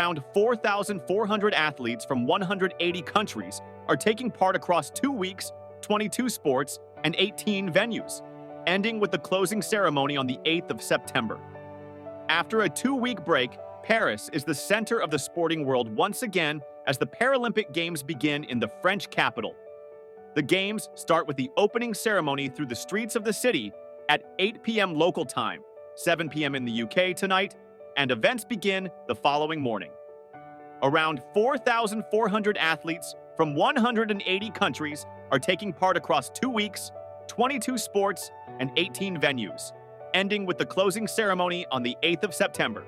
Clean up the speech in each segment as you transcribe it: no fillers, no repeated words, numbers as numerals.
Around 4,400 athletes from 180 countries are taking part across 2 weeks, 22 sports, and 18 venues, ending with the closing ceremony on the 8th of September. After a 2-week break, Paris is the center of the sporting world once again as the Paralympic Games begin in the French capital. The Games start with the opening ceremony through the streets of the city at 8 p.m. local time, 7 p.m. in the UK tonight, and events begin the following morning. Around 4,400 athletes from 180 countries are taking part across 2 weeks, 22 sports, and 18 venues, ending with the closing ceremony on the 8th of September.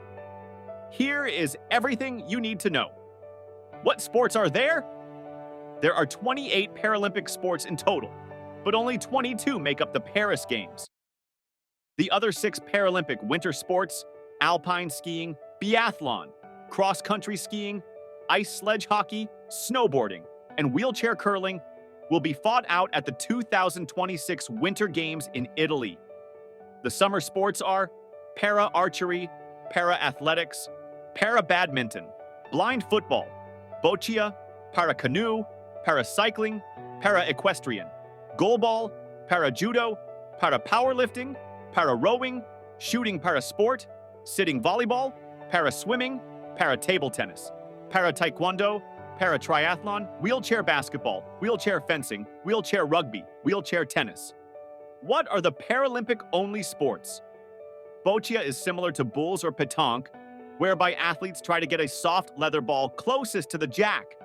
Here is everything you need to know. What sports are there? There are 28 Paralympic sports in total, but only 22 make up the Paris Games. The other 6 Paralympic winter sports, Alpine skiing, biathlon, cross-country skiing, ice sledge hockey, snowboarding, and wheelchair curling, will be fought out at the 2026 Winter Games in Italy. The summer sports are para-archery, para-athletics, para-badminton, blind football, boccia, para-canoe, para-cycling, para-equestrian, goalball, para-judo, para-powerlifting, para-rowing, shooting para-sport, sitting volleyball, para-swimming, para-table tennis, para-taekwondo, para-triathlon, wheelchair basketball, wheelchair fencing, wheelchair rugby, wheelchair tennis. What are the Paralympic-only sports? Boccia is similar to boules or pétanque, whereby athletes try to get a soft leather ball closest to the jack.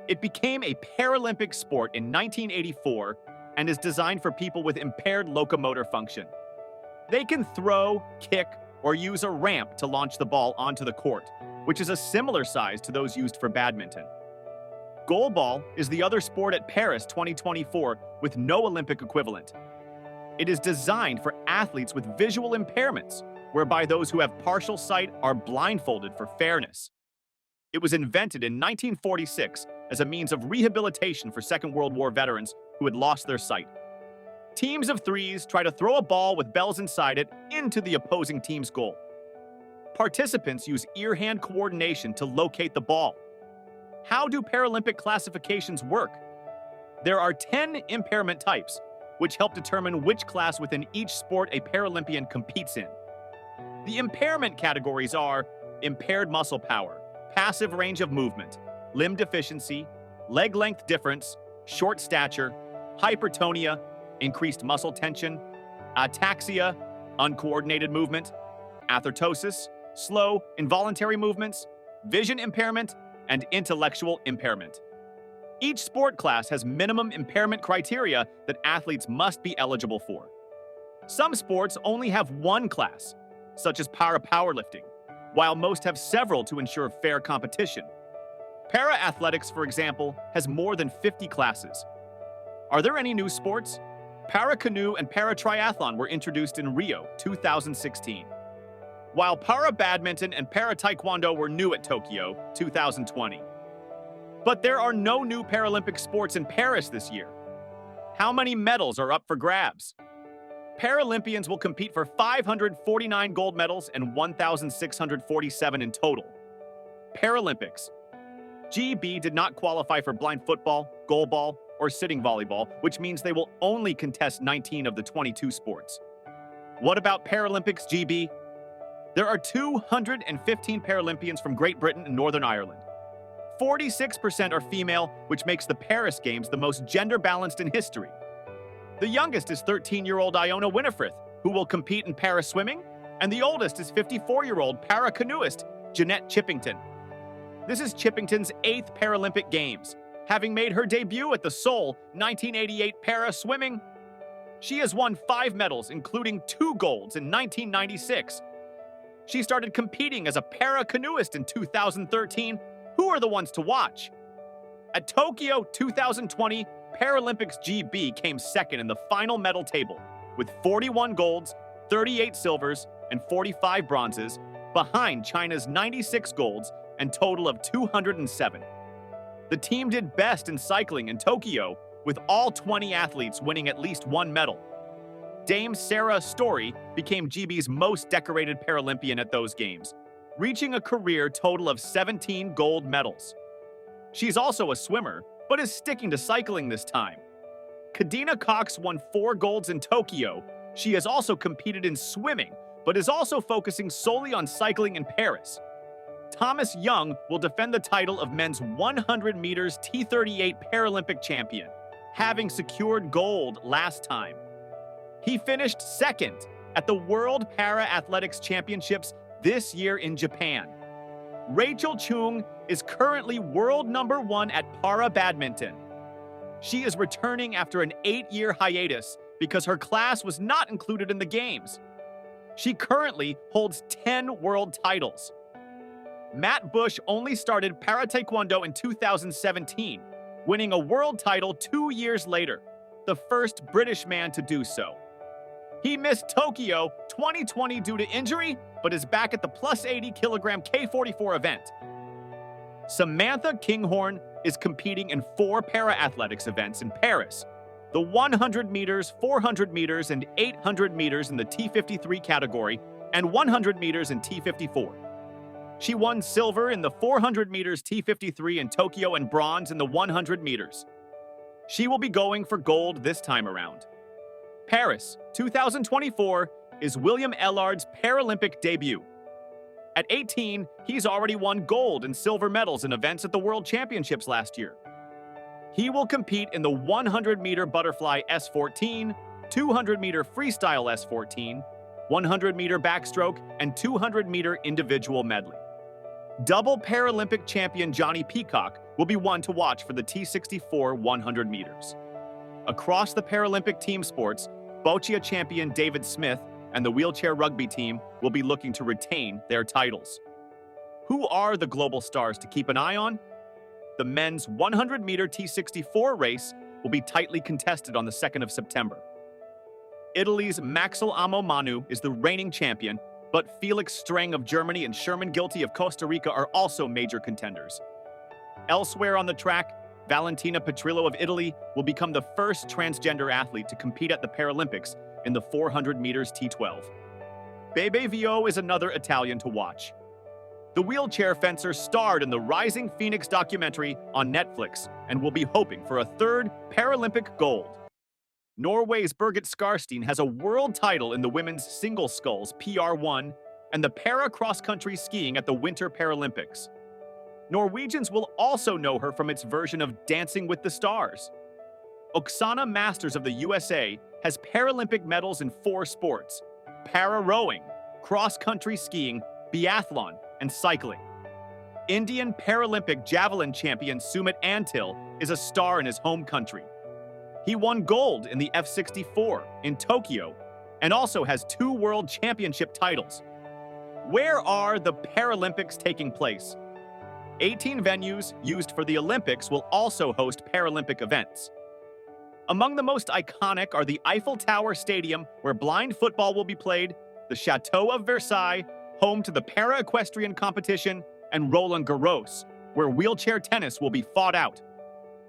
It became a Paralympic sport in 1984 and is designed for people with impaired locomotor function. They can throw, kick, or use a ramp to launch the ball onto the court, which is a similar size to those used for badminton. Goalball is the other sport at Paris 2024 with no Olympic equivalent. It is designed for athletes with visual impairments, whereby those who have partial sight are blindfolded for fairness. It was invented in 1946 as a means of rehabilitation for Second World War veterans who had lost their sight. Teams of 3s try to throw a ball with bells inside it into the opposing team's goal. Participants use ear-hand coordination to locate the ball. How do Paralympic classifications work? There are 10 impairment types, which help determine which class within each sport a Paralympian competes in. The impairment categories are impaired muscle power, passive range of movement, limb deficiency, leg length difference, short stature, hypertonia, increased muscle tension, ataxia, uncoordinated movement, athertosis, slow, involuntary movements, vision impairment, and intellectual impairment. Each sport class has minimum impairment criteria that athletes must be eligible for. Some sports only have one class, such as para-powerlifting, while most have several to ensure fair competition. Para-athletics, for example, has more than 50 classes. Are there any new sports? Para-canoe and para-triathlon were introduced in Rio 2016, while para-badminton and para-taekwondo were new at Tokyo 2020. But there are no new Paralympic sports in Paris this year. How many medals are up for grabs? Paralympians will compete for 549 gold medals and 1,647 in total. Paralympics. GB did not qualify for blind football, goalball, or sitting volleyball, which means they will only contest 19 of the 22 sports. What about Paralympics GB? There are 215 Paralympians from Great Britain and Northern Ireland. 46% are female, which makes the Paris Games the most gender-balanced in history. The youngest is 13-year-old Iona Winifred, who will compete in para-swimming, and the oldest is 54-year-old para-canoeist Jeanette Chippington. This is Chippington's 8th Paralympic Games, having made her debut at the Seoul 1988 para-swimming. She has won 5 medals, including 2 golds in 1996. She started competing as a para-canoeist in 2013. Who are the ones to watch? At Tokyo 2020, Paralympics GB came second in the final medal table, with 41 golds, 38 silvers, and 45 bronzes, behind China's 96 golds and total of 207. The team did best in cycling in Tokyo, with all 20 athletes winning at least 1 medal. Dame Sarah Story became GB's most decorated Paralympian at those games, reaching a career total of 17 gold medals. She's also a swimmer, but is sticking to cycling this time. Kadina Cox won 4 golds in Tokyo. She has also competed in swimming, but is also focusing solely on cycling in Paris. Thomas Young will defend the title of men's 100 meters T38 Paralympic champion, having secured gold last time. He finished second at the World Para-Athletics Championships this year in Japan. Rachel Chung is currently world number 1 at para badminton. She is returning after an 8-year hiatus because her class was not included in the games. She currently holds 10 world titles. Matt Bush only started para taekwondo in 2017, winning a world title 2 years later, the first British man to do so. He missed Tokyo 2020 due to injury, but is back at the plus 80 kilogram K44 event. Samantha Kinghorn is competing in 4 para-athletics events in Paris: the 100 meters, 400 meters, and 800 meters in the T53 category, and 100 meters in T54. She won silver in the 400 meters T53 in Tokyo and bronze in the 100 meters. She will be going for gold this time around. Paris 2024 is William Ellard's Paralympic debut. At 18, he's already won gold and silver medals in events at the World Championships last year. He will compete in the 100-meter butterfly S14, 200-meter freestyle S14, 100-meter backstroke, and 200-meter individual medley. Double Paralympic champion Johnny Peacock will be one to watch for the T64 100 meters. Across the Paralympic team sports, Boccia champion David Smith and the wheelchair rugby team will be looking to retain their titles. Who are the global stars to keep an eye on? The men's 100-meter T64 race will be tightly contested on the 2nd of September. Italy's Maxil Amomanu is the reigning champion, but Felix Streng of Germany and Sherman Gilty of Costa Rica are also major contenders. Elsewhere on the track, Valentina Petrillo of Italy will become the first transgender athlete to compete at the Paralympics in the 400 meters T12. Bebe Vio is another Italian to watch. The wheelchair fencer starred in the Rising Phoenix documentary on Netflix and will be hoping for a 3rd Paralympic gold. Norway's Birgit Skarstein has a world title in the women's single sculls PR1 and the para cross-country skiing at the Winter Paralympics. Norwegians will also know her from its version of Dancing with the Stars. Oksana Masters of the USA has Paralympic medals in 4 sports: para-rowing, cross-country skiing, biathlon, and cycling. Indian Paralympic javelin champion Sumit Antil is a star in his home country. He won gold in the F64 in Tokyo and also has 2 world championship titles. Where are the Paralympics taking place? 18 venues used for the Olympics will also host Paralympic events. Among the most iconic are the Eiffel Tower Stadium, where blind football will be played, the Chateau of Versailles, home to the para-equestrian competition, and Roland Garros, where wheelchair tennis will be fought out.